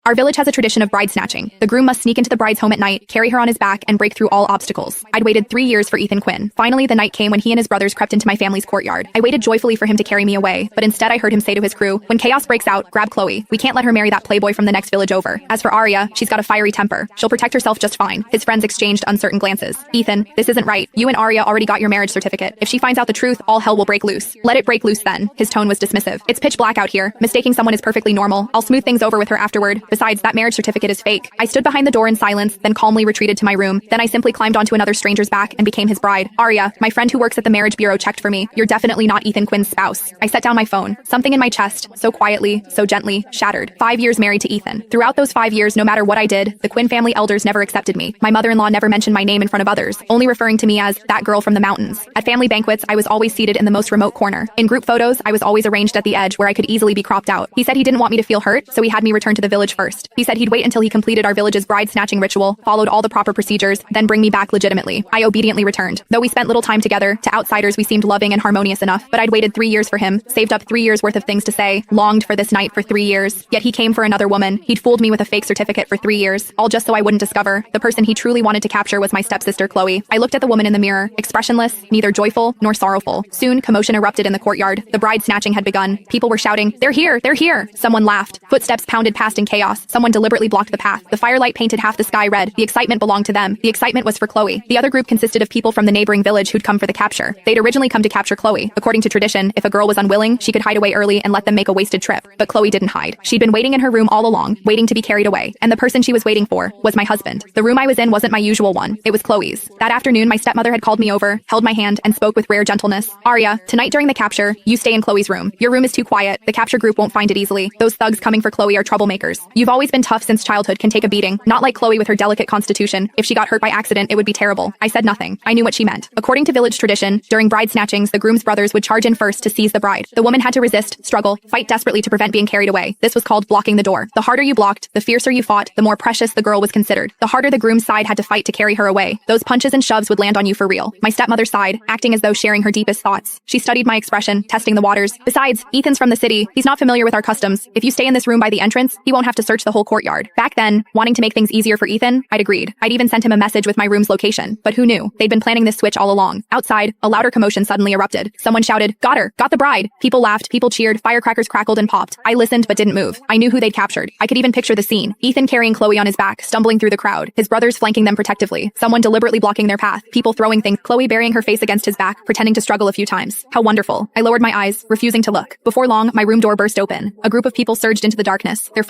Our village has a tradition of bride snatching. The groom must sneak into the bride's home at night, carry her on his back, and break through all obstacles. I'd waited 3 years for Ethan Quinn. Finally, the night came when he and his brothers crept into my family's courtyard. I waited joyfully for him to carry me away, but instead I heard him say to his crew, "When chaos breaks out, grab Chloe. We can't let her marry that playboy from the next village over. As for Arya, she's got a fiery temper. She'll protect herself just fine." His friends exchanged uncertain glances. "Ethan, this isn't right. You and Arya already got your marriage certificate. If she finds out the truth, all hell will break loose." "Let it break loose then." His tone was dismissive. "It's pitch black out here. Mistaking someone is perfectly normal. I'll smooth things over with her afterward. Besides, that marriage certificate is fake." I stood behind the door in silence, then calmly retreated to my room. Then I simply climbed onto another stranger's back and became his bride. "Arya, my friend who works at the marriage bureau checked for me. You're definitely not Ethan Quinn's spouse." I set down my phone. Something in my chest, so quietly, so gently, shattered. 5 years married to Ethan. Throughout those 5 years, no matter what I did, the Quinn family elders never accepted me. My mother-in-law never mentioned my name in front of others, only referring to me as that girl from the mountains. At family banquets, I was always seated in the most remote corner. In group photos, I was always arranged at the edge where I could easily be cropped out. He said he didn't want me to feel hurt, so he had me return to the village first. He said he'd wait until he completed our village's bride snatching ritual, followed all the proper procedures, then bring me back legitimately. I obediently returned. Though we spent little time together, to outsiders we seemed loving and harmonious enough, but I'd waited 3 years for him, saved up 3 years worth of things to say, longed for this night for 3 years. Yet he came for another woman. He'd fooled me with a fake certificate for 3 years, all just so I wouldn't discover. The person he truly wanted to capture was my stepsister Chloe. I looked at the woman in the mirror, expressionless, neither joyful nor sorrowful. Soon, commotion erupted in the courtyard. The bride snatching had begun. People were shouting, "They're here! They're here!" Someone laughed. Footsteps pounded past in chaos. Someone deliberately blocked the path. The firelight painted half the sky red. The excitement belonged to them. The excitement was for Chloe. The other group consisted of people from the neighboring village who'd come for the capture. They'd originally come to capture Chloe. According to tradition, if a girl was unwilling, she could hide away early and let them make a wasted trip. But Chloe didn't hide. She'd been waiting in her room all along, waiting to be carried away. And the person she was waiting for was my husband. The room I was in wasn't my usual one. It was Chloe's. That afternoon, my stepmother had called me over, held my hand, and spoke with rare gentleness. "Arya, tonight during the capture, you stay in Chloe's room. Your room is too quiet. The capture group won't find it easily. Those thugs coming for Chloe are troublemakers. You've always been tough since childhood, can take a beating. Not like Chloe with her delicate constitution. If she got hurt by accident, it would be terrible." I said nothing. I knew what she meant. According to village tradition, during bride snatchings, the groom's brothers would charge in first to seize the bride. The woman had to resist, struggle, fight desperately to prevent being carried away. This was called blocking the door. The harder you blocked, the fiercer you fought, the more precious the girl was considered. The harder the groom's side had to fight to carry her away. Those punches and shoves would land on you for real. My stepmother sighed, acting as though sharing her deepest thoughts. She studied my expression, testing the waters. "Besides, Ethan's from the city. He's not familiar with our customs. If you stay in this room by the entrance, he won't have to search the whole courtyard." Back then, wanting to make things easier for Ethan, I'd agreed. I'd even sent him a message with my room's location. But who knew? They'd been planning this switch all along. Outside, a louder commotion suddenly erupted. Someone shouted, "Got her! Got the bride!" People laughed, people cheered, firecrackers crackled and popped. I listened but didn't move. I knew who they'd captured. I could even picture the scene. Ethan carrying Chloe on his back, stumbling through the crowd. His brothers flanking them protectively. Someone deliberately blocking their path. People throwing things. Chloe burying her face against his back, pretending to struggle a few times. How wonderful. I lowered my eyes, refusing to look. Before long, my room door burst open. A group of people surged into the darkness. Their